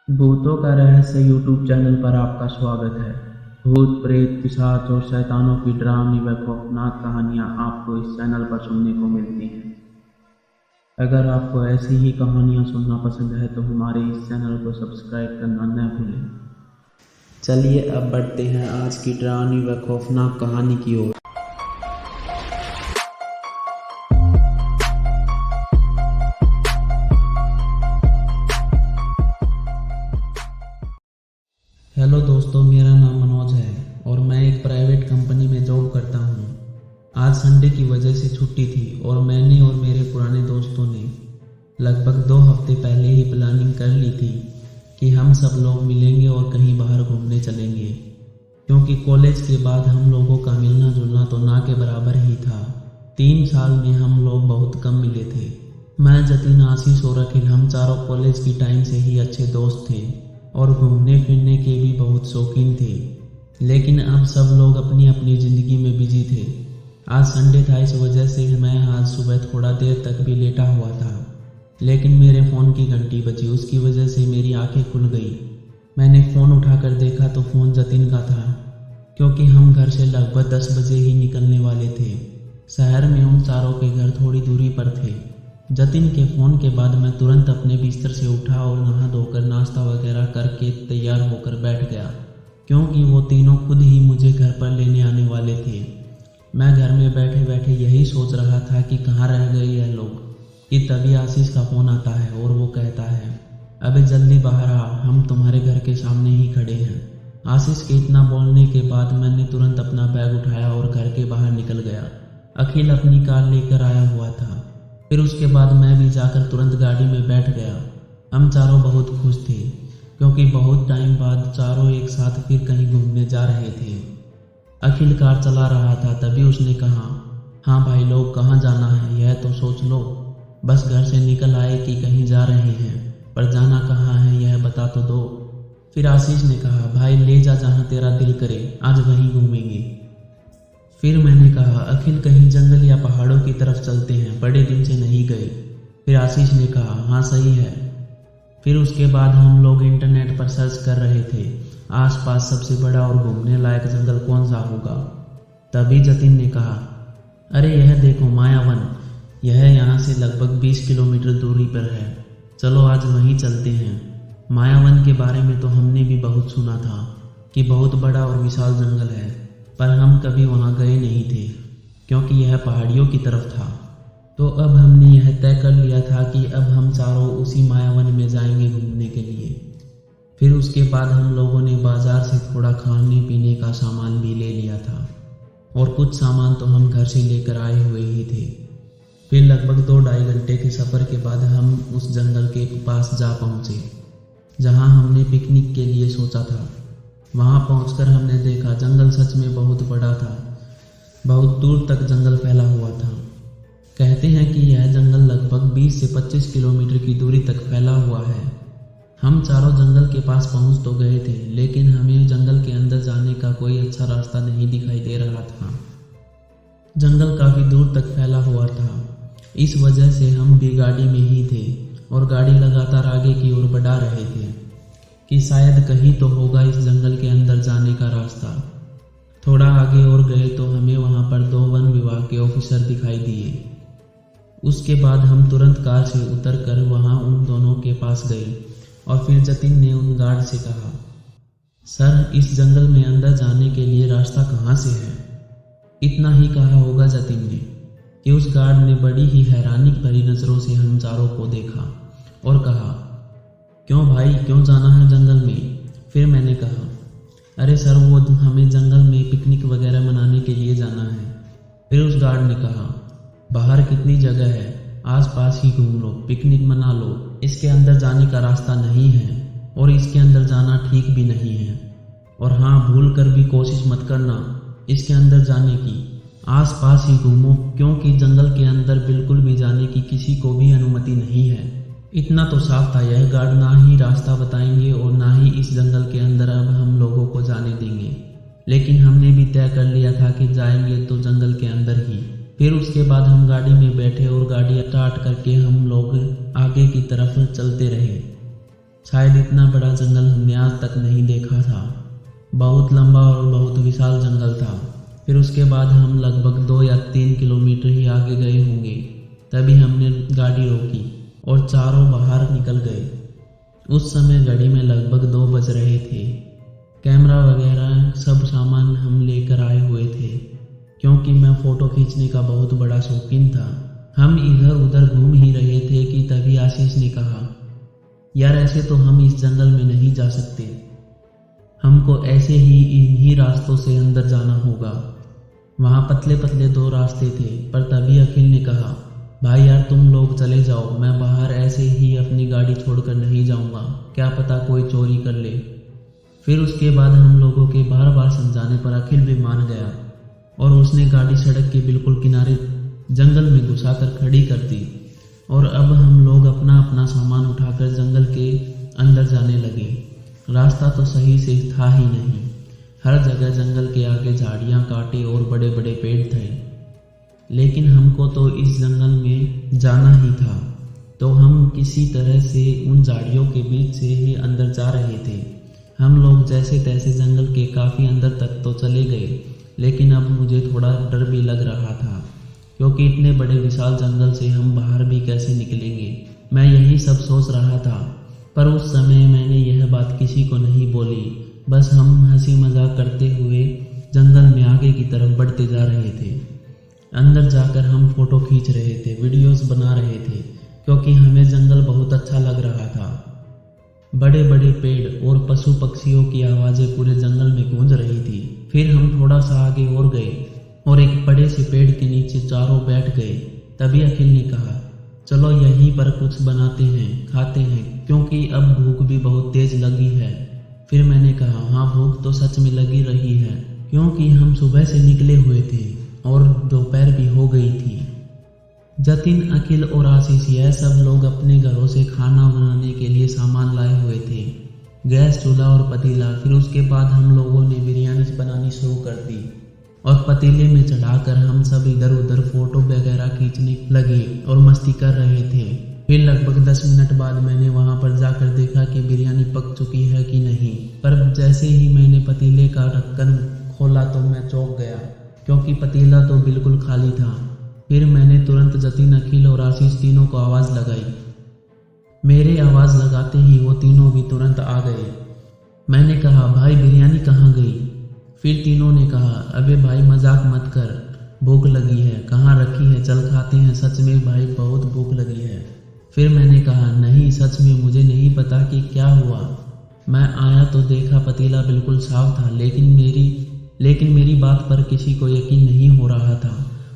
भूतों का रहस्य यूट्यूब चैनल पर आपका स्वागत है। भूत, प्रेत, पिशाच और शैतानों की डरावनी व खौफनाक कहानियाँ आपको इस चैनल पर सुनने को मिलती हैं। अगर आपको ऐसी ही कहानियाँ सुनना पसंद है तो हमारे इस चैनल को सब्सक्राइब करना न भूलें। चलिए अब बढ़ते हैं आज की डरावनी व खौफनाक कहानी की ओर। हेलो दोस्तों, मेरा नाम मनोज है और मैं एक प्राइवेट कंपनी में जॉब करता हूँ। आज संडे की वजह से छुट्टी थी और मैंने और मेरे पुराने दोस्तों ने लगभग 2 हफ्ते पहले ही प्लानिंग कर ली थी कि हम सब लोग मिलेंगे और कहीं बाहर घूमने चलेंगे, क्योंकि कॉलेज के बाद हम लोगों का मिलना जुलना तो ना के बराबर ही था। 3 साल में हम लोग बहुत कम मिले थे। मैं, जतिन, आशीष और अखिल, हम चारों कॉलेज की टाइम से ही अच्छे दोस्त थे और घूमने फिरने के भी बहुत शौकीन थे। लेकिन अब सब लोग अपनी अपनी ज़िंदगी में बिजी थे। आज संडे था, इस वजह से मैं आज सुबह थोड़ा देर तक भी लेटा हुआ था, लेकिन मेरे फ़ोन की घंटी बजी। उसकी वजह से मेरी आंखें खुल गई। मैंने फ़ोन उठाकर देखा तो फ़ोन जतिन का था, क्योंकि हम घर से लगभग 10 बजे ही निकलने वाले थे। शहर में उन चारों के घर थोड़ी दूरी पर थे। जतिन के फ़ोन के बाद मैं तुरंत अपने बिस्तर से उठा और नहा धोकर नाश्ता वगैरह करके तैयार होकर बैठ गया, क्योंकि वो तीनों खुद ही मुझे घर पर लेने आने वाले थे। मैं घर में बैठे बैठे यही सोच रहा था कि कहाँ रह गए यह लोग, कि तभी आशीष का फ़ोन आता है और वो कहता है, अबे जल्दी बाहर आ, हम तुम्हारे घर के सामने ही खड़े हैं। आशीष के इतना बोलने के बाद मैंने तुरंत अपना बैग उठाया और घर के बाहर निकल गया। अखिल अपनी कार लेकर आया हुआ था। फिर उसके बाद मैं भी जाकर तुरंत गाड़ी में बैठ गया। हम चारों बहुत खुश थे, क्योंकि बहुत टाइम बाद चारों एक साथ फिर कहीं घूमने जा रहे थे। अखिल कार चला रहा था, तभी उसने कहा, हाँ भाई लोग, कहाँ जाना है यह तो सोच लो। बस घर से निकल आए कि कहीं जा रहे हैं, पर जाना कहाँ है यह बता तो दो। फिर आशीष ने कहा, भाई ले जा जहाँ तेरा दिल करे, आज वहीं घूमेंगे। फिर मैंने कहा, अखिल कहीं जंगल या पहाड़ों की तरफ चलते हैं, बड़े दिन से नहीं गए। फिर आशीष ने कहा, हाँ सही है। फिर उसके बाद हम लोग इंटरनेट पर सर्च कर रहे थे आसपास सबसे बड़ा और घूमने लायक जंगल कौन सा होगा। तभी जतिन ने कहा, अरे यह देखो मायावन, यह यहाँ से लगभग 20 किलोमीटर दूरी पर है, चलो आज वहीं चलते हैं। मायावन के बारे में तो हमने भी बहुत सुना था कि बहुत बड़ा और विशाल जंगल है, पर हम कभी वहाँ गए नहीं थे, क्योंकि यह पहाड़ियों की तरफ था। तो अब हमने यह तय कर लिया था कि अब हम चारों उसी मायावन में जाएंगे घूमने के लिए। फिर उसके बाद हम लोगों ने बाजार से थोड़ा खाने पीने का सामान भी ले लिया था, और कुछ सामान तो हम घर से लेकर आए हुए ही थे। फिर लगभग 2-2.5 घंटे के सफ़र के बाद हम उस जंगल के पास जा पहुँचे, जहाँ हमने पिकनिक के लिए सोचा था। वहाँ पहुंचकर हमने देखा जंगल सच में बहुत बड़ा था। बहुत दूर तक जंगल फैला हुआ था। कहते हैं कि यह जंगल लगभग 20 से 25 किलोमीटर की दूरी तक फैला हुआ है। हम चारों जंगल के पास पहुंच तो गए थे, लेकिन हमें जंगल के अंदर जाने का कोई अच्छा रास्ता नहीं दिखाई दे रहा था। जंगल काफ़ी दूर तक फैला हुआ था, इस वजह से हम भी गाड़ी में ही थे और गाड़ी लगातार आगे की ओर बढ़ा रहे थे कि शायद कहीं तो होगा इस जंगल के अंदर जाने का रास्ता। थोड़ा आगे और गए तो हमें वहां पर 2 वन विभाग के ऑफिसर दिखाई दिए। उसके बाद हम तुरंत कार से उतरकर वहां उन दोनों के पास गए और फिर जतिन ने उन गार्ड से कहा, सर इस जंगल में अंदर जाने के लिए रास्ता कहाँ से है। इतना ही कहा होगा जतिन ने कि उस गार्ड ने बड़ी ही हैरानी भरी नज़रों से हम चारों को देखा और कहा, क्यों भाई, क्यों जाना है जंगल में। फिर मैंने कहा, अरे सर वो हमें जंगल में पिकनिक वगैरह मनाने के लिए जाना है। फिर उस गार्ड ने कहा, बाहर कितनी जगह है, आसपास ही घूम लो, पिकनिक मना लो, इसके अंदर जाने का रास्ता नहीं है और इसके अंदर जाना ठीक भी नहीं है। और हाँ, भूल कर भी कोशिश मत करना इसके अंदर जाने की, आसपास ही घूमो, क्योंकि जंगल के अंदर बिल्कुल भी जाने की किसी को भी अनुमति नहीं है। इतना तो साफ था, यह गार्ड ना ही रास्ता बताएंगे और ना ही इस जंगल के अंदर अब हम लोगों को जाने देंगे। लेकिन हमने भी तय कर लिया था कि जाएंगे तो जंगल के अंदर ही। फिर उसके बाद हम गाड़ी में बैठे और गाड़ी स्टार्ट करके हम लोग आगे की तरफ चलते रहे। शायद इतना बड़ा जंगल हमने आज तक नहीं देखा था। बहुत लंबा और बहुत विशाल जंगल था। फिर उसके बाद हम लगभग 2 या 3 किलोमीटर ही आगे गए होंगे, तभी हमने गाड़ी रोकी और चारों बाहर निकल गए। उस समय घड़ी में लगभग 2 बज रहे थे। कैमरा वगैरह सब सामान हम लेकर आए हुए थे, क्योंकि मैं फ़ोटो खींचने का बहुत बड़ा शौकीन था। हम इधर उधर घूम ही रहे थे कि तभी आशीष ने कहा, यार ऐसे तो हम इस जंगल में नहीं जा सकते, हमको ऐसे ही इन्हीं रास्तों से अंदर जाना होगा। वहाँ पतले पतले 2 रास्ते थे, पर तभी अखिल ने कहा, भाई यार तुम लोग चले जाओ, मैं बाहर ऐसे ही अपनी गाड़ी छोड़कर नहीं जाऊँगा, क्या पता कोई चोरी कर ले। फिर उसके बाद हम लोगों के बार बार समझाने पर अखिल भी मान गया और उसने गाड़ी सड़क के बिल्कुल किनारे जंगल में घुसाकर खड़ी कर दी। और अब हम लोग अपना अपना सामान उठाकर जंगल के अंदर जाने लगे। रास्ता तो सही से था ही नहीं, हर जगह जंगल के आगे झाड़ियाँ, कांटे और बड़े बड़े पेड़ थे। लेकिन हमको तो इस जंगल में जाना ही था, तो हम किसी तरह से उन झाड़ियों के बीच से ही अंदर जा रहे थे। हम लोग जैसे तैसे जंगल के काफ़ी अंदर तक तो चले गए, लेकिन अब मुझे थोड़ा डर भी लग रहा था, क्योंकि इतने बड़े विशाल जंगल से हम बाहर भी कैसे निकलेंगे। मैं यही सब सोच रहा था, पर उस समय मैंने यह बात किसी को नहीं बोली। बस हम हंसी मजाक करते हुए जंगल में आगे की तरफ बढ़ते जा रहे थे। अंदर जाकर हम फ़ोटो खींच रहे थे, वीडियोस बना रहे थे, क्योंकि हमें जंगल बहुत अच्छा लग रहा था। बड़े बड़े पेड़ और पशु पक्षियों की आवाज़ें पूरे जंगल में गूंज रही थी। फिर हम थोड़ा सा आगे और गए और एक बड़े से पेड़ के नीचे चारों बैठ गए। तभी अखिल ने कहा, चलो यहीं पर कुछ बनाते हैं, खाते हैं, क्योंकि अब भूख भी बहुत तेज लगी है। फिर मैंने कहा, हाँ भूख तो सच में लगी रही है, क्योंकि हम सुबह से निकले हुए थे और दोपहर भी हो गई थी। जतिन, अखिल और आशीष यह सब लोग अपने घरों से खाना बनाने के लिए सामान लाए हुए थे, गैस, चूल्हा और पतीला। फिर उसके बाद हम लोगों ने बिरयानी बनानी शुरू कर दी और पतीले में चढ़ाकर हम सब इधर उधर फोटो वगैरह खींचने लगे और मस्ती कर रहे थे। फिर लगभग 10 मिनट बाद मैंने वहां पर जाकर देखा कि बिरयानी पक चुकी है कि नहीं, पर जैसे ही मैंने पतीले का ढक्कन खोला तो मैं चौंक गया, क्योंकि पतीला तो बिल्कुल खाली था। फिर मैंने तुरंत जतिन, अखिल और आशीष तीनों को आवाज़ लगाई। मेरे आवाज़ लगाते ही वो तीनों भी तुरंत आ गए। मैंने कहा, भाई बिरयानी कहाँ गई? फिर तीनों ने कहा, अबे भाई मजाक मत कर, भूख लगी है, कहाँ रखी है, चल खाते हैं, सच में भाई बहुत भूख लगी है। फिर मैंने कहा, नहीं सच में मुझे नहीं पता कि क्या हुआ, मैं आया तो देखा पतीला बिल्कुल साफ था, लेकिन मेरी बात पर किसी को यकीन नहीं हो रहा था।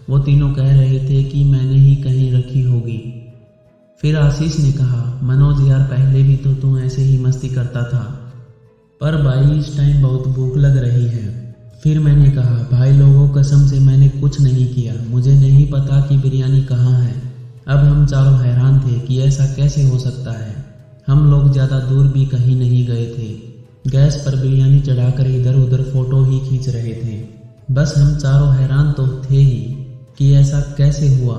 वो तीनों कह रहे थे कि मैंने ही कहीं रखी होगी। फिर आशीष ने कहा, मनोज यार पहले भी तो तू ऐसे ही मस्ती करता था, पर भाई इस टाइम बहुत भूख लग रही है। फिर मैंने कहा, भाई लोगों कसम से मैंने कुछ नहीं किया, मुझे नहीं पता कि बिरयानी कहाँ है। अब हम चारों हैरान थे कि ऐसा कैसे हो सकता है। हम लोग ज़्यादा दूर भी कहीं नहीं गए थे, गैस पर बिरयानी चढ़ाकर इधर उधर फोटो ही खींच रहे थे। बस हम चारों हैरान तो थे ही कि ऐसा कैसे हुआ।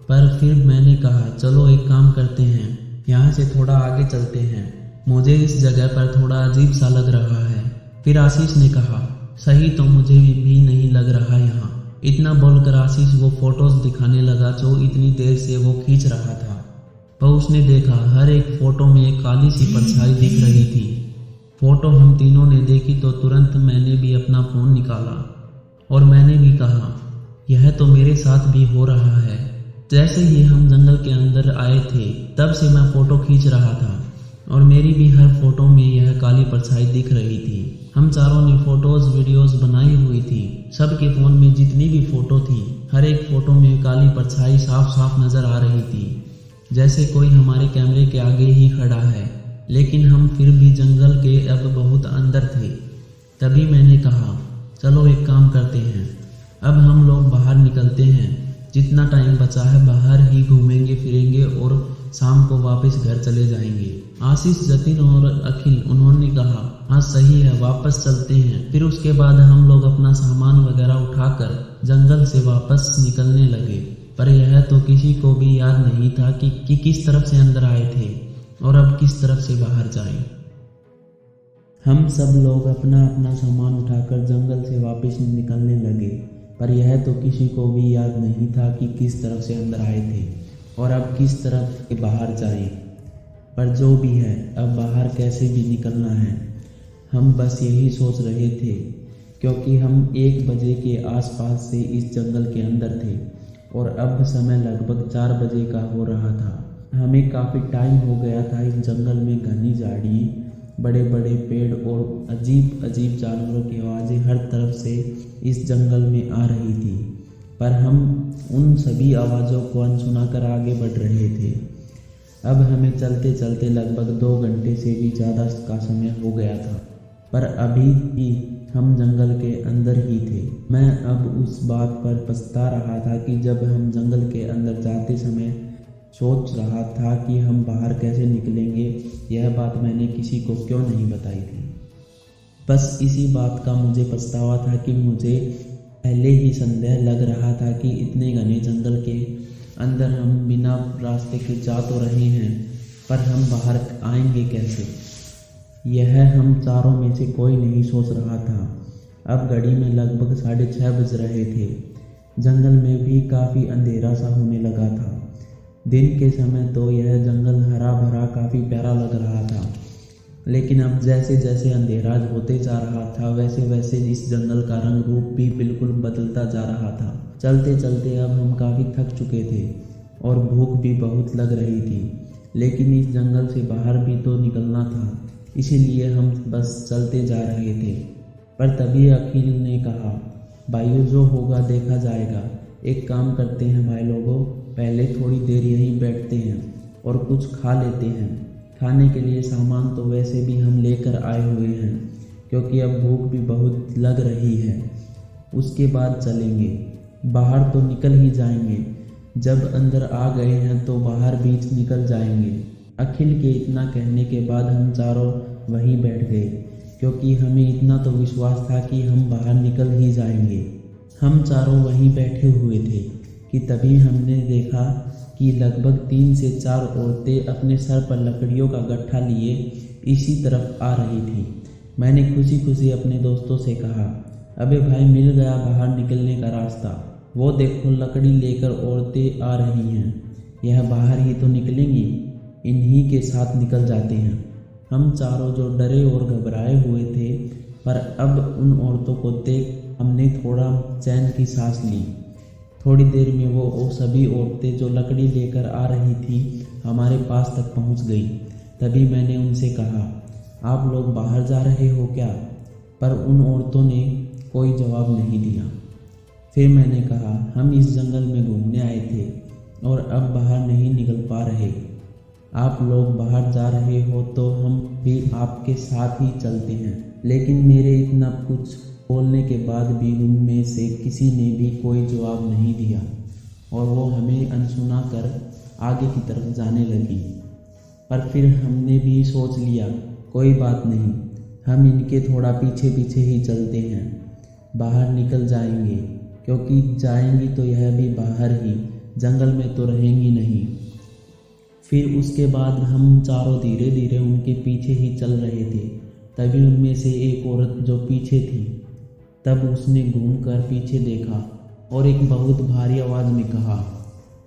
पर फिर मैंने कहा, चलो एक काम करते हैं, यहाँ से थोड़ा आगे चलते हैं, मुझे इस जगह पर थोड़ा अजीब सा लग रहा है। फिर आशीष ने कहा, सही तो मुझे भी नहीं लग रहा यहाँ। इतना बोलकर आशीष वो फोटोज दिखाने लगा जो इतनी देर से वो खींच रहा था। पर उसने देखा हर एक फोटो में एक काली सी परछाई दिख रही थी। फोटो हम तीनों ने देखी तो तुरंत मैंने भी अपना फ़ोन निकाला और मैंने भी कहा, यह तो मेरे साथ भी हो रहा है। जैसे ही हम जंगल के अंदर आए थे तब से मैं फ़ोटो खींच रहा था और मेरी भी हर फोटो में यह काली परछाई दिख रही थी। हम चारों ने फोटोज वीडियोस बनाई हुई थी। सबके फ़ोन में जितनी भी फ़ोटो थी हर एक फ़ोटो में काली परछाई साफ साफ नज़र आ रही थी, जैसे कोई हमारे कैमरे के आगे ही खड़ा है। लेकिन हम फिर भी जंगल के अब बहुत अंदर थे। तभी मैंने कहा, चलो एक काम करते हैं, अब हम लोग बाहर निकलते हैं, जितना टाइम बचा है बाहर ही घूमेंगे फिरेंगे और शाम को वापस घर चले जाएंगे। आशीष, जतिन और अखिल उन्होंने कहा, हाँ सही है, वापस चलते हैं। फिर उसके बाद हम लोग अपना सामान वगैरह उठाकर जंगल से वापस निकलने लगे। पर यह तो किसी को भी याद नहीं था कि किस तरफ से अंदर आए थे। और अब किस तरफ से बाहर जाएं। हम सब लोग अपना अपना सामान उठाकर जंगल से वापस निकलने लगे, पर यह तो किसी को भी याद नहीं था कि किस तरफ से अंदर आए थे और अब किस तरफ के बाहर जाएं। पर जो भी है, अब बाहर कैसे भी निकलना है। हम बस यही सोच रहे थे, क्योंकि हम 1 बजे के आसपास से इस जंगल के अंदर थे और अब समय लगभग 4 बजे का हो रहा था। हमें काफ़ी टाइम हो गया था इस जंगल में। घनी झाड़ी, बड़े बड़े पेड़ और अजीब अजीब जानवरों की आवाज़ें हर तरफ से इस जंगल में आ रही थी, पर हम उन सभी आवाज़ों को अनसुना कर आगे बढ़ रहे थे। अब हमें चलते चलते लगभग 2 घंटे से भी ज़्यादा का समय हो गया था, पर अभी भी हम जंगल के अंदर ही थे। मैं अब उस बात पर पछता रहा था कि जब हम जंगल के अंदर जाते समय सोच रहा था कि हम बाहर कैसे निकलेंगे। यह बात मैंने किसी को क्यों नहीं बताई थी। बस इसी बात का मुझे पछतावा था कि मुझे पहले ही संदेह लग रहा था कि इतने घने जंगल के अंदर हम बिना रास्ते के जा तो रहे हैं, पर हम बाहर आएंगे कैसे। यह हम चारों में से कोई नहीं सोच रहा था। अब घड़ी में लगभग 6:30 बज रहे थे। जंगल में भी काफ़ी अंधेरा सा होने लगा था। दिन के समय तो यह जंगल हरा भरा काफ़ी प्यारा लग रहा था, लेकिन अब जैसे जैसे अंधेरा होते जा रहा था वैसे वैसे इस जंगल का रंग रूप भी बिल्कुल बदलता जा रहा था। चलते चलते अब हम काफ़ी थक चुके थे और भूख भी बहुत लग रही थी, लेकिन इस जंगल से बाहर भी तो निकलना था, इसीलिए हम बस चलते जा रहे थे। पर तभी अखिल ने कहा, भाइयों जो होगा देखा जाएगा। एक काम करते हैं भाई लोगों, पहले थोड़ी देर यहीं बैठते हैं और कुछ खा लेते हैं। खाने के लिए सामान तो वैसे भी हम लेकर आए हुए हैं, क्योंकि अब भूख भी बहुत लग रही है। उसके बाद चलेंगे, बाहर तो निकल ही जाएंगे। जब अंदर आ गए हैं तो बाहर बीच निकल जाएंगे। अखिल के इतना कहने के बाद हम चारों वहीं बैठ गए, क्योंकि हमें इतना तो विश्वास था कि हम बाहर निकल ही जाएंगे। हम चारों वहीं बैठे हुए थे कि तभी हमने देखा कि लगभग 3 से 4 औरतें अपने सर पर लकड़ियों का गट्ठा लिए इसी तरफ आ रही थी। मैंने खुशी खुशी अपने दोस्तों से कहा, अबे भाई मिल गया बाहर निकलने का रास्ता। वो देखो लकड़ी लेकर औरतें आ रही हैं, यह बाहर ही तो निकलेंगी, इन्हीं के साथ निकल जाते हैं। हम चारों जो डरे और घबराए हुए थे, पर अब उन औरतों को देख हमने थोड़ा चैन की सांस ली। थोड़ी देर में वो सभी औरतें जो लकड़ी लेकर आ रही थी हमारे पास तक पहुंच गई। तभी मैंने उनसे कहा, आप लोग बाहर जा रहे हो क्या? पर उन औरतों ने कोई जवाब नहीं दिया। फिर मैंने कहा, हम इस जंगल में घूमने आए थे और अब बाहर नहीं निकल पा रहे। आप लोग बाहर जा रहे हो तो हम भी आपके साथ ही चलते हैं। लेकिन मेरे इतना कुछ बोलने के बाद भी उनमें से किसी ने भी कोई जवाब नहीं दिया और वो हमें अनसुना कर आगे की तरफ जाने लगी। पर फिर हमने भी सोच लिया, कोई बात नहीं, हम इनके थोड़ा पीछे पीछे ही चलते हैं, बाहर निकल जाएंगे, क्योंकि जाएंगी तो यह भी बाहर ही, जंगल में तो रहेंगी नहीं। फिर उसके बाद हम चारों धीरे धीरे उनके पीछे ही चल रहे थे। तभी उनमें से एक औरत जो पीछे थी, तब उसने घूमकर पीछे देखा और एक बहुत भारी आवाज़ में कहा,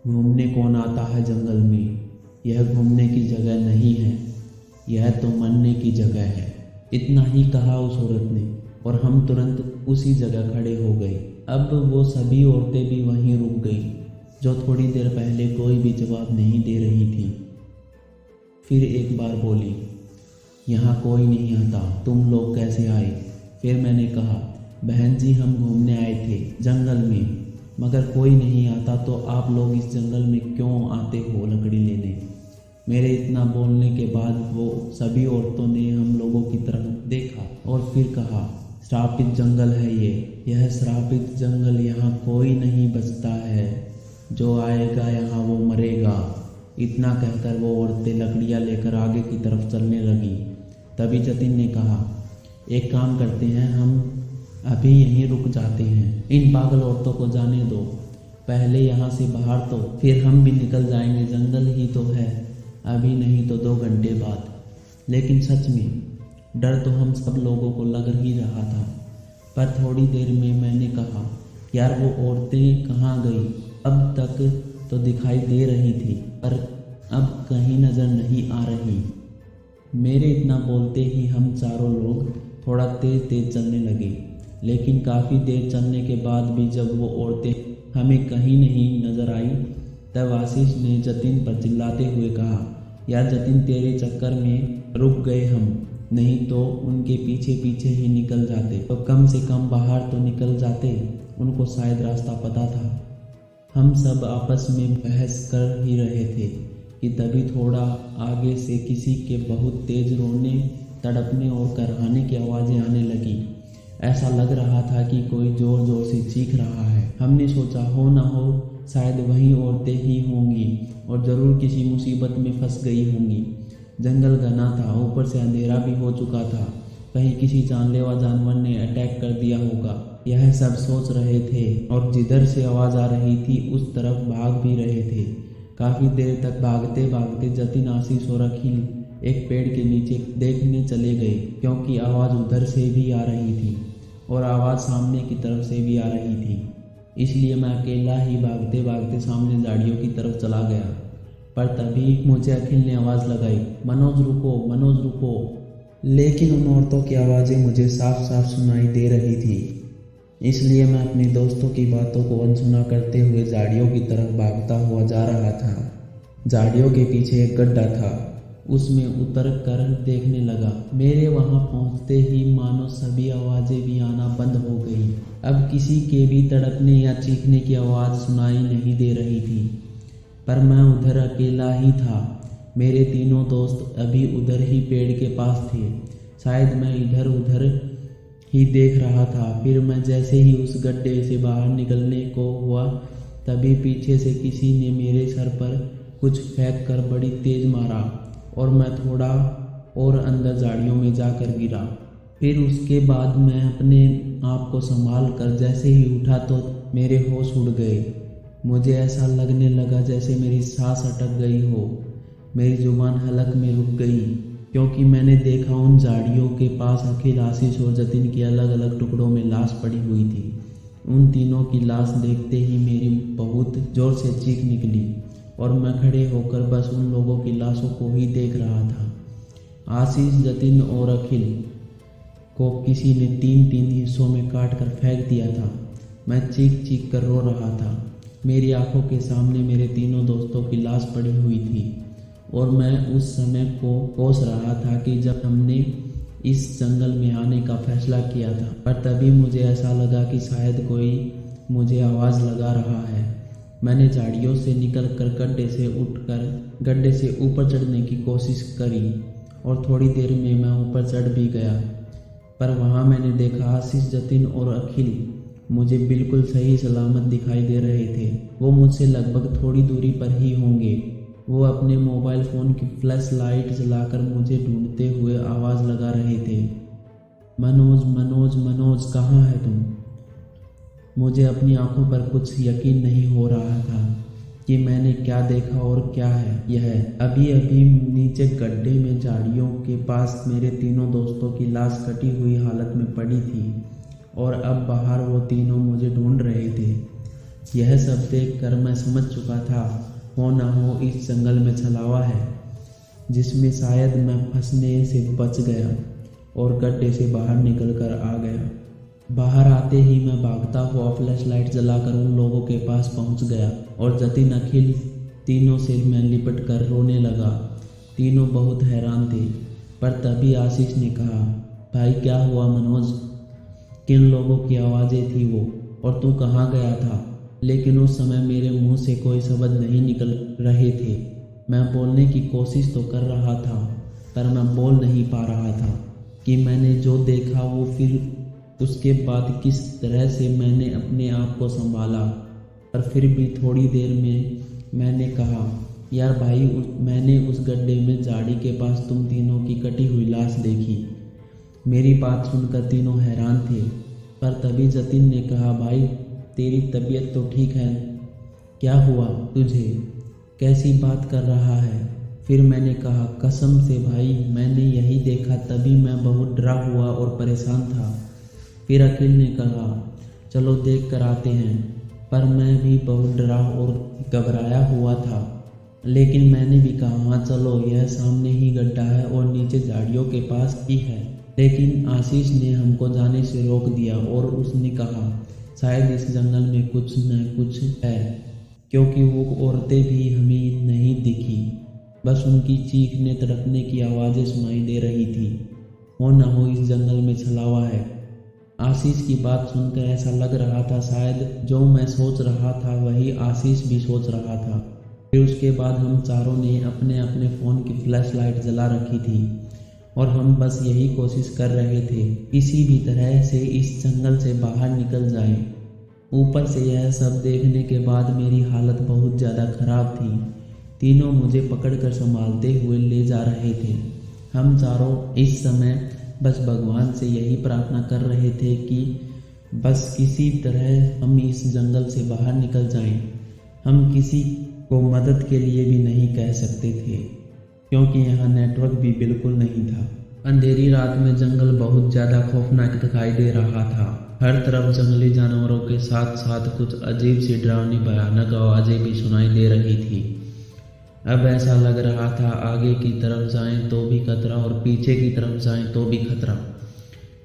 घूमने कौन आता है जंगल में? यह घूमने की जगह नहीं है, यह तो मरने की जगह है। इतना ही कहा उस औरत ने और हम तुरंत उसी जगह खड़े हो गए। अब वो सभी औरतें भी वहीं रुक गई, जो थोड़ी देर पहले कोई भी जवाब नहीं दे रही थी। फिर एक बार बोली, यहाँ कोई नहीं आता, तुम लोग कैसे आए? फिर मैंने कहा, बहन जी हम घूमने आए थे जंगल में, मगर कोई नहीं आता तो आप लोग इस जंगल में क्यों आते हो लकड़ी लेने? मेरे इतना बोलने के बाद वो सभी औरतों ने हम लोगों की तरफ देखा और फिर कहा, श्रापित जंगल है यह श्रापित जंगल, यहाँ कोई नहीं बचता है, जो आएगा यहाँ वो मरेगा। इतना कहकर वो औरतें लकड़ियाँ लेकर आगे की तरफ चलने लगी। तभी जतिन ने कहा, एक काम करते हैं, हम अभी यहीं रुक जाते हैं, इन पागल औरतों को जाने दो, पहले यहाँ से बाहर तो फिर हम भी निकल जाएंगे, जंगल ही तो है। अभी नहीं तो 2 घंटे बाद। लेकिन सच में डर तो हम सब लोगों को लग ही रहा था। पर थोड़ी देर में मैंने कहा, यार वो औरतें कहाँ गई? अब तक तो दिखाई दे रही थी पर अब कहीं नज़र नहीं आ रही। मेरे इतना बोलते ही हम चारों लोग थोड़ा तेज तेज चलने लगे। लेकिन काफ़ी देर चलने के बाद भी जब वो औरतें हमें कहीं नहीं नज़र आई, तब आशीष ने जतिन पर चिल्लाते हुए कहा, यार जतिन, तेरे चक्कर में रुक गए हम, नहीं तो उनके पीछे पीछे ही निकल जाते, तो कम से कम बाहर तो निकल जाते, उनको शायद रास्ता पता था। हम सब आपस में बहस कर ही रहे थे कि तभी थोड़ा आगे से किसी के बहुत तेज रोने, तड़पने और कराहने की आवाज़ें आने लगी। ऐसा लग रहा था कि कोई ज़ोर ज़ोर से चीख रहा है। हमने सोचा हो ना हो शायद वही औरतें ही होंगी और ज़रूर किसी मुसीबत में फंस गई होंगी। जंगल घना था, ऊपर से अंधेरा भी हो चुका था, कहीं किसी जानलेवा जानवर ने अटैक कर दिया होगा। यह सब सोच रहे थे और जिधर से आवाज़ आ रही थी उस तरफ भाग भी रहे थे। काफ़ी देर तक भागते भागते जतिन, आशीष और अखिल एक पेड़ के नीचे देखने चले गए, क्योंकि आवाज़ उधर से भी आ रही थी और आवाज़ सामने की तरफ से भी आ रही थी। इसलिए मैं अकेला ही भागते भागते सामने झाड़ियों की तरफ चला गया। पर तभी मुझे अखिल ने आवाज़ लगाई, मनोज रुको, मनोज रुको। लेकिन उन औरतों की आवाज़ें मुझे साफ साफ सुनाई दे रही थी। इसलिए मैं अपने दोस्तों की बातों को अनसुना करते हुए झाड़ियों की तरफ भागता हुआ जा रहा था। झाड़ियों के पीछे एक गड्ढा था, उसमें उतर कर देखने लगा। मेरे वहां पहुंचते ही मानो सभी आवाज़ें भी आना बंद हो गई। अब किसी के भी तड़पने या चीखने की आवाज़ सुनाई नहीं दे रही थी। पर मैं उधर अकेला ही था। मेरे तीनों दोस्त अभी उधर ही पेड़ के पास थे। शायद मैं इधर उधर ही देख रहा था। फिर मैं जैसे ही उस गड्ढे से बाहर निकलने को हुआ, तभी पीछे से किसी ने मेरे सर पर कुछ फेंक कर बड़ी तेज मारा और मैं थोड़ा और अंदर झाड़ियों में जाकर गिरा। फिर उसके बाद मैं अपने आप को संभाल कर जैसे ही उठा तो मेरे होश उड़ गए। मुझे ऐसा लगने लगा जैसे मेरी सांस अटक गई हो, मेरी जुबान हलक में रुक गई, क्योंकि मैंने देखा उन झाड़ियों के पास अखिल, आशीष और जतिन की अलग अलग टुकड़ों में लाश पड़ी हुई थी। उन तीनों की लाश देखते ही मेरी बहुत जोर से चीख निकली और मैं खड़े होकर बस उन लोगों की लाशों को ही देख रहा था। आशीष, जतिन और अखिल को किसी ने 3-3 हिस्सों में काट कर फेंक दिया था। मैं चीख चीख कर रो रहा था। मेरी आंखों के सामने मेरे तीनों दोस्तों की लाश पड़ी हुई थी और मैं उस समय को कोस रहा था कि जब हमने इस जंगल में आने का फैसला किया था। पर तभी मुझे ऐसा लगा कि शायद कोई मुझे आवाज़ लगा रहा है। मैंने झाड़ियों से निकलकर गड्ढे से ऊपर चढ़ने की कोशिश करी और थोड़ी देर में मैं ऊपर चढ़ भी गया। पर वहाँ मैंने देखा आशीष, जतिन और अखिल मुझे बिल्कुल सही सलामत दिखाई दे रहे थे। वो मुझसे लगभग थोड़ी दूरी पर ही होंगे। वो अपने मोबाइल फ़ोन की फ्लैश लाइट जलाकर मुझे ढूंढते हुए आवाज़ लगा रहे थे, मनोज, मनोज, मनोज, कहाँ है तुम? मुझे अपनी आंखों पर कुछ यकीन नहीं हो रहा था कि मैंने क्या देखा और क्या है यह। अभी अभी नीचे गड्ढे में झाड़ियों के पास मेरे तीनों दोस्तों की लाश कटी हुई हालत में पड़ी थी और अब बाहर वो तीनों मुझे ढूंढ रहे थे। यह सब देखकर मैं समझ चुका था हो ना हो इस जंगल में छलावा है, जिसमें शायद मैं फंसने से बच गया और गड्ढे से बाहर निकल कर आ गया। बाहर आते ही मैं भागता हुआ फ्लैश लाइट जलाकर उन लोगों के पास पहुंच गया और जतिन, अखिल तीनों से मैं लिपट कर रोने लगा। तीनों बहुत हैरान थे। पर तभी आशीष ने कहा, भाई क्या हुआ मनोज? किन लोगों की आवाज़ें थी वो, और तू कहाँ गया था? लेकिन उस समय मेरे मुंह से कोई शब्द नहीं निकल रहे थे। मैं बोलने की कोशिश तो कर रहा था पर मैं बोल नहीं पा रहा था कि मैंने जो देखा वो, फिर उसके बाद किस तरह से मैंने अपने आप को संभाला। पर फिर भी थोड़ी देर में मैंने कहा, यार भाई, मैंने उस गड्ढे में झाड़ी के पास तुम तीनों की कटी हुई लाश देखी। मेरी बात सुनकर तीनों हैरान थे। पर तभी जतिन ने कहा, भाई तेरी तबीयत तो ठीक है, क्या हुआ तुझे? कैसी बात कर रहा है? फिर मैंने कहा, कसम से भाई मैंने यही देखा, तभी मैं बहुत डरा हुआ और परेशान था। फिर अखिल ने कहा, चलो देख कर आते हैं। पर मैं भी बहुत डरा और घबराया हुआ था, लेकिन मैंने भी कहा, हाँ चलो, यह सामने ही गड्ढा है और नीचे झाड़ियों के पास ही है। लेकिन आशीष ने हमको जाने से रोक दिया और उसने कहा, शायद इस जंगल में कुछ न कुछ है, क्योंकि वो औरतें भी हमें नहीं दिखी, बस उनकी चीखने तड़पने की आवाज़ें सुनाई दे रही थी। हो न हो इस जंगल में छलावा है। आशीष की बात सुनकर ऐसा लग रहा था शायद जो मैं सोच रहा था वही आशीष भी सोच रहा था। फिर उसके बाद हम चारों ने अपने अपने फ़ोन की फ्लैश लाइट जला रखी थी और हम बस यही कोशिश कर रहे थे किसी भी तरह से इस जंगल से बाहर निकल जाएं। ऊपर से यह सब देखने के बाद मेरी हालत बहुत ज़्यादा ख़राब थी। तीनों मुझे पकड़कर संभालते हुए ले जा रहे थे। हम चारों इस समय बस भगवान से यही प्रार्थना कर रहे थे कि बस किसी तरह हम इस जंगल से बाहर निकल जाएं। हम किसी को मदद के लिए भी नहीं कह सकते थे, क्योंकि यहाँ नेटवर्क भी बिल्कुल नहीं था। अंधेरी रात में जंगल बहुत ज़्यादा खौफनाक दिखाई दे रहा था। हर तरफ जंगली जानवरों के साथ साथ कुछ अजीब सी डरावनी भयानक आवाज़ें भी सुनाई दे रही थी। अब ऐसा लग रहा था आगे की तरफ जाएं तो भी खतरा और पीछे की तरफ जाएं तो भी खतरा।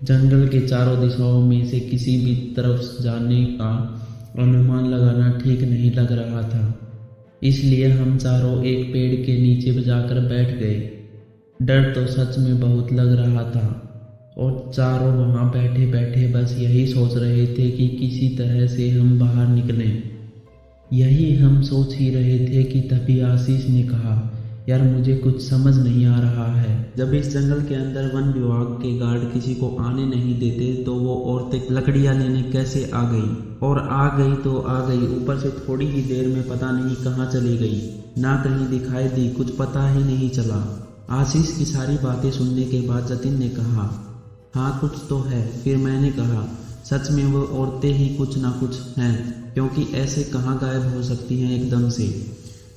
जंगल के चारों दिशाओं में से किसी भी तरफ जाने का अनुमान लगाना ठीक नहीं लग रहा था। इसलिए हम चारों एक पेड़ के नीचे जाकर बैठ गए। डर तो सच में बहुत लग रहा था और चारों वहाँ बैठे बैठे बस यही सोच रहे थे कि किसी तरह से हम बाहर निकलें। यही हम सोच ही रहे थे कि तभी आशीष ने कहा, यार मुझे कुछ समझ नहीं आ रहा है। जब इस जंगल के अंदर वन विभाग के गार्ड किसी को आने नहीं देते तो वो औरतें लकड़ियाँ लेने कैसे आ गई? और आ गई तो आ गई, ऊपर से थोड़ी ही देर में पता नहीं कहाँ चली गई, ना कहीं दिखाई दी, कुछ पता ही नहीं चला। आशीष की सारी बातें सुनने के बाद जतिन ने कहा, हाँ कुछ तो है। फिर मैंने कहा, सच में वो औरतें ही कुछ ना कुछ हैं, क्योंकि ऐसे कहाँ गायब हो सकती हैं एकदम से।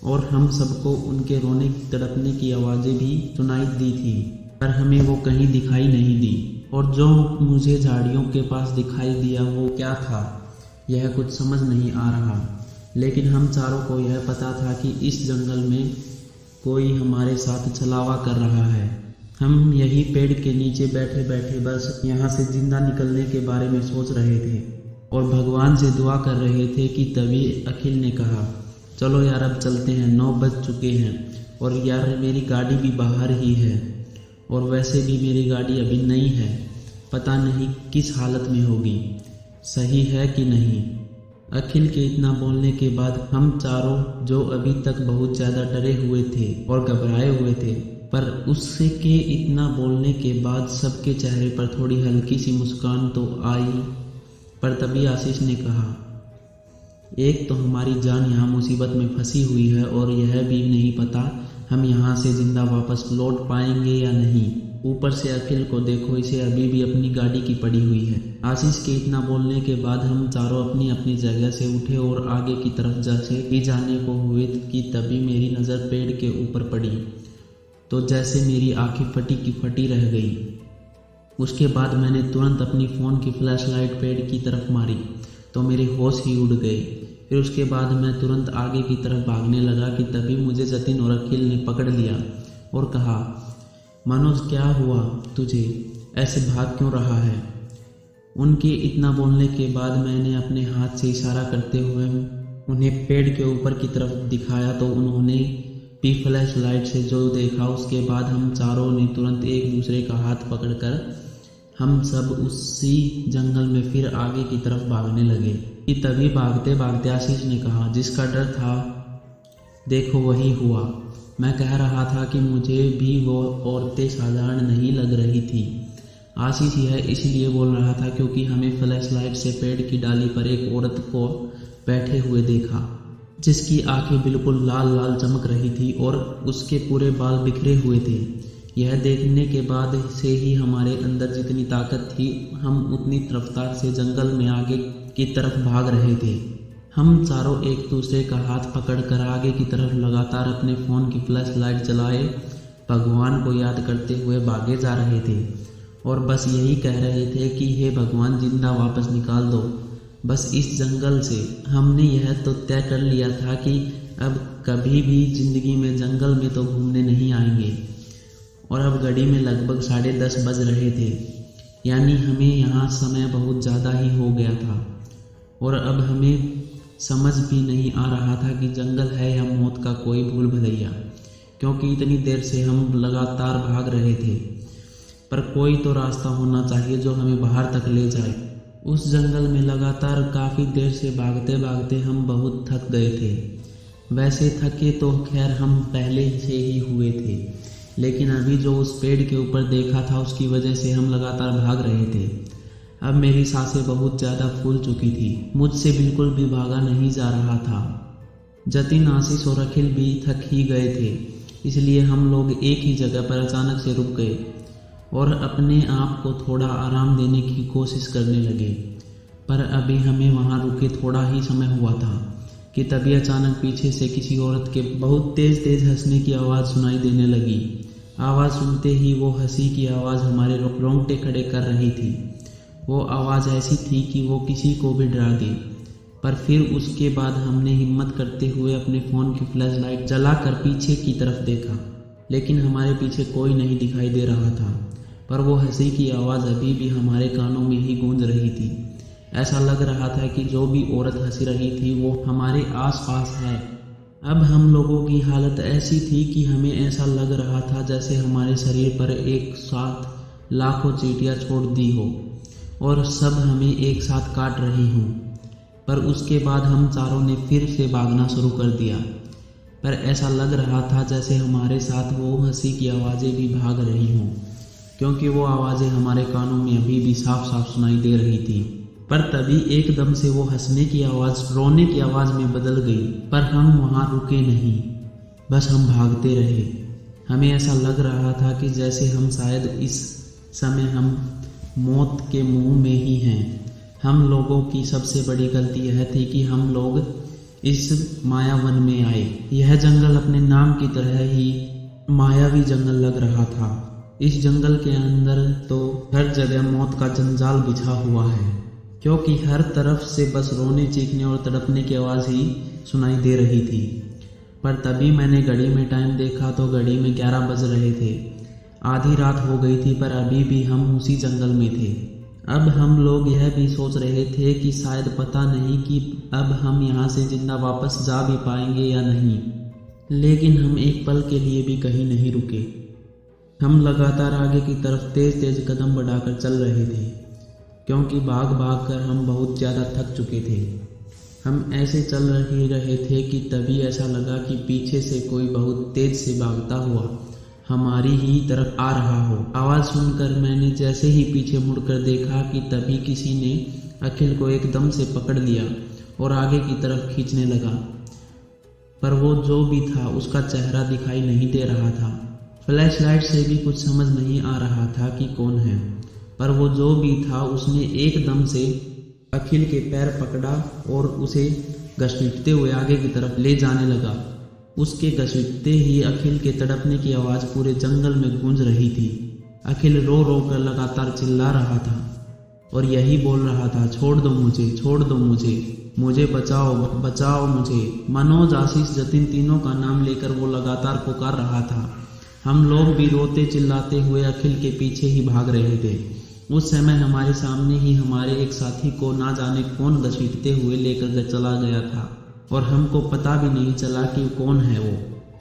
और हम सबको उनके रोने तड़पने की आवाज़ें भी सुनाई दी थी, पर हमें वो कहीं दिखाई नहीं दी। और जो मुझे झाड़ियों के पास दिखाई दिया वो क्या था, यह कुछ समझ नहीं आ रहा। लेकिन हम चारों को यह पता था कि इस जंगल में कोई हमारे साथ छलावा कर रहा है। हम यही पेड़ के नीचे बैठे बैठे बस यहाँ से जिंदा निकलने के बारे में सोच रहे थे और भगवान से दुआ कर रहे थे कि तभी अखिल ने कहा, चलो यार अब चलते हैं, 9 बज चुके हैं और यार मेरी गाड़ी भी बाहर ही है और वैसे भी मेरी गाड़ी अभी नई है, पता नहीं किस हालत में होगी, सही है कि नहीं। अखिल के इतना बोलने के बाद हम चारों जो अभी तक बहुत ज़्यादा डरे हुए थे और घबराए हुए थे, पर उससे के इतना बोलने के बाद सबके चेहरे पर थोड़ी हल्की सी मुस्कान तो आई। पर तभी आशीष ने कहा, एक तो हमारी जान यहाँ मुसीबत में फंसी हुई है और यह भी नहीं पता हम यहाँ से जिंदा वापस लौट पाएंगे या नहीं। ऊपर से अखिल को देखो, इसे अभी भी अपनी गाड़ी की पड़ी हुई है। आशीष के इतना बोलने के बाद हम चारों अपनी अपनी जगह से उठे और आगे की तरफ जैसे ही जाने को हुए कि तभी मेरी नज़र पेड़ के ऊपर पड़ी तो जैसे मेरी आंखें फटी की फटी रह गई। उसके बाद मैंने तुरंत अपनी फ़ोन की फ्लैश लाइट पेड़ की तरफ मारी तो मेरे होश ही उड़ गए। फिर उसके बाद मैं तुरंत आगे की तरफ भागने लगा कि तभी मुझे जतिन और अखिल ने पकड़ लिया और कहा, मनोज क्या हुआ तुझे, ऐसे भाग क्यों रहा है? उनके इतना बोलने के बाद मैंने अपने हाथ से इशारा करते हुए उन्हें पेड़ के ऊपर की तरफ दिखाया तो उन्होंने भी फ्लैश लाइट से जो देखा। उसके बाद हम चारों ने तुरंत एक दूसरे का हाथ पकड़कर हम सब उसी जंगल में फिर आगे की तरफ भागने लगे कि तभी भागते भागते आशीष ने कहा, जिसका डर था देखो वही हुआ। मैं कह रहा था कि मुझे भी वो औरतें साधारण नहीं लग रही थी। आशीष यह इसलिए बोल रहा था क्योंकि हमें फ्लैश लाइट से पेड़ की डाली पर एक औरत को बैठे हुए देखा जिसकी आंखें बिल्कुल लाल लाल चमक रही थी और उसके पूरे बाल बिखरे हुए थे। यह देखने के बाद से ही हमारे अंदर जितनी ताकत थी हम उतनी रफ्तार से जंगल में आगे की तरफ भाग रहे थे। हम चारों एक दूसरे का हाथ पकड़कर आगे की तरफ लगातार अपने फ़ोन की फ्लैश लाइट जलाए भगवान को याद करते हुए भागे जा रहे थे और बस यही कह रहे थे कि हे भगवान, जिंदा वापस निकाल दो बस इस जंगल से। हमने यह तो तय कर लिया था कि अब कभी भी जिंदगी में जंगल में तो घूमने नहीं आएंगे। और अब घड़ी में लगभग 10:30 बज रहे थे, यानी हमें यहाँ समय बहुत ज़्यादा ही हो गया था और अब हमें समझ भी नहीं आ रहा था कि जंगल है या मौत का कोई भूल भुलैया, क्योंकि इतनी देर से हम लगातार भाग रहे थे। पर कोई तो रास्ता होना चाहिए जो हमें बाहर तक ले जाए। उस जंगल में लगातार काफ़ी देर से भागते भागते हम बहुत थक गए थे। वैसे थके तो खैर हम पहले से ही हुए थे, लेकिन अभी जो उस पेड़ के ऊपर देखा था उसकी वजह से हम लगातार भाग रहे थे। अब मेरी सांसें बहुत ज़्यादा फूल चुकी थी, मुझसे बिल्कुल भी भागा नहीं जा रहा था। जतिन, आशीष और अखिल भी थक ही गए थे, इसलिए हम लोग एक ही जगह पर अचानक से रुक गए और अपने आप को थोड़ा आराम देने की कोशिश करने लगे। पर अभी हमें वहाँ रुके थोड़ा ही समय हुआ था कि तभी अचानक पीछे से किसी औरत के बहुत तेज़ तेज़ हंसने की आवाज़ सुनाई देने लगी। आवाज़ सुनते ही वो हंसी की आवाज़ हमारे रोंगटे खड़े कर रही थी। वो आवाज़ ऐसी थी कि वो किसी को भी डरा दे। पर फिर उसके बाद हमने हिम्मत करते हुए अपने फ़ोन की फ्लैश लाइट जलाकर पीछे की तरफ देखा, लेकिन हमारे पीछे कोई नहीं दिखाई दे रहा था। पर वो हंसी की आवाज़ अभी भी हमारे कानों में ही गूंज रही थी। ऐसा लग रहा था कि जो भी औरत हंस रही थी वो हमारे आसपास है। अब हम लोगों की हालत ऐसी थी कि हमें ऐसा लग रहा था जैसे हमारे शरीर पर एक साथ लाखों चींटियां छोड़ दी हो और सब हमें एक साथ काट रही हों। पर उसके बाद हम चारों ने फिर से भागना शुरू कर दिया, पर ऐसा लग रहा था जैसे हमारे साथ वो हंसी की आवाज़ें भी भाग रही हों, क्योंकि वो आवाज़ें हमारे कानों में अभी भी साफ साफ सुनाई दे रही थी। पर तभी एकदम से वो हंसने की आवाज़ रोने की आवाज़ में बदल गई। पर हम वहाँ रुके नहीं, बस हम भागते रहे। हमें ऐसा लग रहा था कि जैसे हम शायद इस समय हम मौत के मुंह में ही हैं। हम लोगों की सबसे बड़ी गलती यह थी कि हम लोग इस मायावन में आए। यह जंगल अपने नाम की तरह ही मायावी जंगल लग रहा था। इस जंगल के अंदर तो हर जगह मौत का जंजाल बिछा हुआ है, क्योंकि हर तरफ से बस रोने, चीखने और तड़पने की आवाज़ ही सुनाई दे रही थी। पर तभी मैंने घड़ी में टाइम देखा तो घड़ी में 11 बज रहे थे। आधी रात हो गई थी, पर अभी भी हम उसी जंगल में थे। अब हम लोग यह भी सोच रहे थे कि शायद पता नहीं कि अब हम यहाँ से जिंदा वापस जा भी पाएंगे या नहीं, लेकिन हम एक पल के लिए भी कहीं नहीं रुके। हम लगातार आगे की तरफ तेज तेज कदम बढ़ाकर चल रहे थे, क्योंकि भाग भाग कर हम बहुत ज़्यादा थक चुके थे। हम ऐसे चल रहे थे कि तभी ऐसा लगा कि पीछे से कोई बहुत तेज से भागता हुआ हमारी ही तरफ आ रहा हो। आवाज़ सुनकर मैंने जैसे ही पीछे मुड़कर देखा कि तभी किसी ने अखिल को एकदम से पकड़ लिया और आगे की तरफ खींचने लगा। पर वो जो भी था उसका चेहरा दिखाई नहीं दे रहा था। फ्लैश लाइट से भी कुछ समझ नहीं आ रहा था कि कौन है, पर वो जो भी था उसने एकदम से अखिल के पैर पकड़ा और उसे घसीटते हुए आगे की तरफ ले जाने लगा। उसके घसीटते ही अखिल के तड़पने की आवाज़ पूरे जंगल में गूंज रही थी। अखिल रो रो कर लगातार चिल्ला रहा था और यही बोल रहा था, छोड़ दो मुझे, छोड़ दो मुझे, मुझे बचाओ, बचाओ मुझे। मनोज, आशीष, जतिन तीनों का नाम लेकर वो लगातार पुकार रहा था। हम लोग भी रोते चिल्लाते हुए अखिल के पीछे ही भाग रहे थे। उस समय हमारे सामने ही हमारे एक साथी को ना जाने कौन घसीटते हुए लेकर चला गया था और हमको पता भी नहीं चला कि कौन है वो।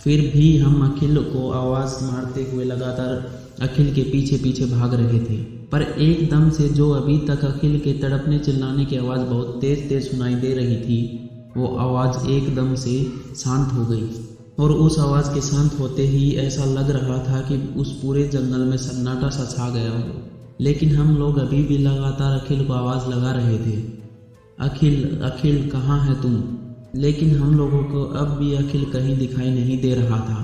फिर भी हम अखिल को आवाज़ मारते हुए लगातार अखिल के पीछे पीछे भाग रहे थे। पर एकदम से जो अभी तक अखिल के तड़पने चिल्लाने की आवाज़ बहुत तेज तेज सुनाई दे रही थी, वो आवाज़ एकदम से शांत हो गई और उस आवाज़ के शांत होते ही ऐसा लग रहा था कि उस पूरे जंगल में सन्नाटा सा छा गया हो। लेकिन हम लोग अभी भी लगातार अखिल को आवाज़ लगा रहे थे, अखिल, अखिल कहाँ है तुम? लेकिन हम लोगों को अब भी अखिल कहीं दिखाई नहीं दे रहा था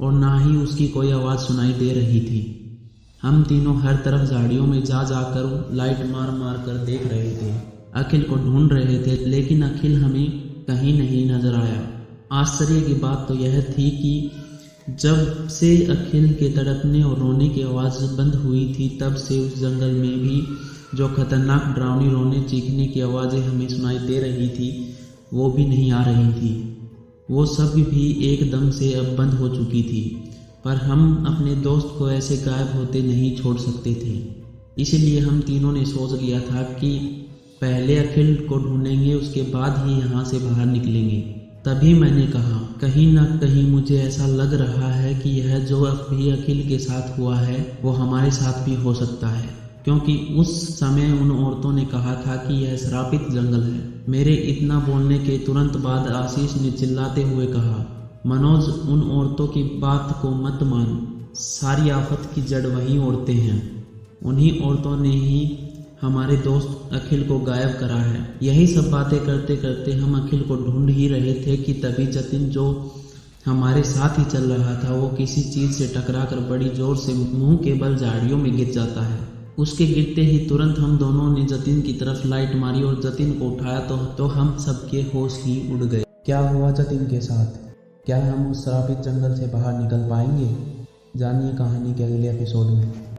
और ना ही उसकी कोई आवाज़ सुनाई दे रही थी। हम तीनों हर तरफ झाड़ियों में जा जाकर लाइट मार मार कर देख रहे थे, अखिल को ढूंढ रहे थे, लेकिन अखिल हमें कहीं नहीं नजर आया। आश्चर्य की बात तो यह थी कि जब से अखिल के तड़पने और रोने की आवाज़ बंद हुई थी, तब से उस जंगल में भी जो खतरनाक डरावनी रोने चीखने की आवाज़ें हमें सुनाई दे रही थी, वो भी नहीं आ रही थी। वो सब भी एकदम से अब बंद हो चुकी थी। पर हम अपने दोस्त को ऐसे गायब होते नहीं छोड़ सकते थे। इसीलिए हम तीनों ने सोच लिया था कि पहले अखिल को ढूंढेंगे, उसके बाद ही यहाँ से बाहर निकलेंगे। तभी मैंने कहा, कहीं ना कहीं मुझे ऐसा लग रहा है कि यह जो अभी अखिल के साथ हुआ है वो हमारे साथ भी हो सकता है, क्योंकि उस समय उन औरतों ने कहा था कि यह श्रापित जंगल है। मेरे इतना बोलने के तुरंत बाद आशीष ने चिल्लाते हुए कहा, मनोज, उन औरतों की बात को मत मान। सारी आफत की जड़ वही औरतें हैं। उन्हीं औरतों ने ही हमारे दोस्त अखिल को गायब करा है। यही सब बातें करते करते हम अखिल को ढूंढ ही रहे थे कि तभी जतिन, जो हमारे साथ ही चल रहा था, वो किसी चीज़ से टकराकर बड़ी जोर से मुंह के बल झाड़ियों में गिर जाता है। उसके गिरते ही तुरंत हम दोनों ने जतिन की तरफ लाइट मारी और जतिन को उठाया तो हम सबके होश ही उड़ गए। क्या हुआ जतिन के साथ? क्या हम उस श्रापित जंगल से बाहर निकल पाएंगे? जानिए कहानी के अगले एपिसोड में।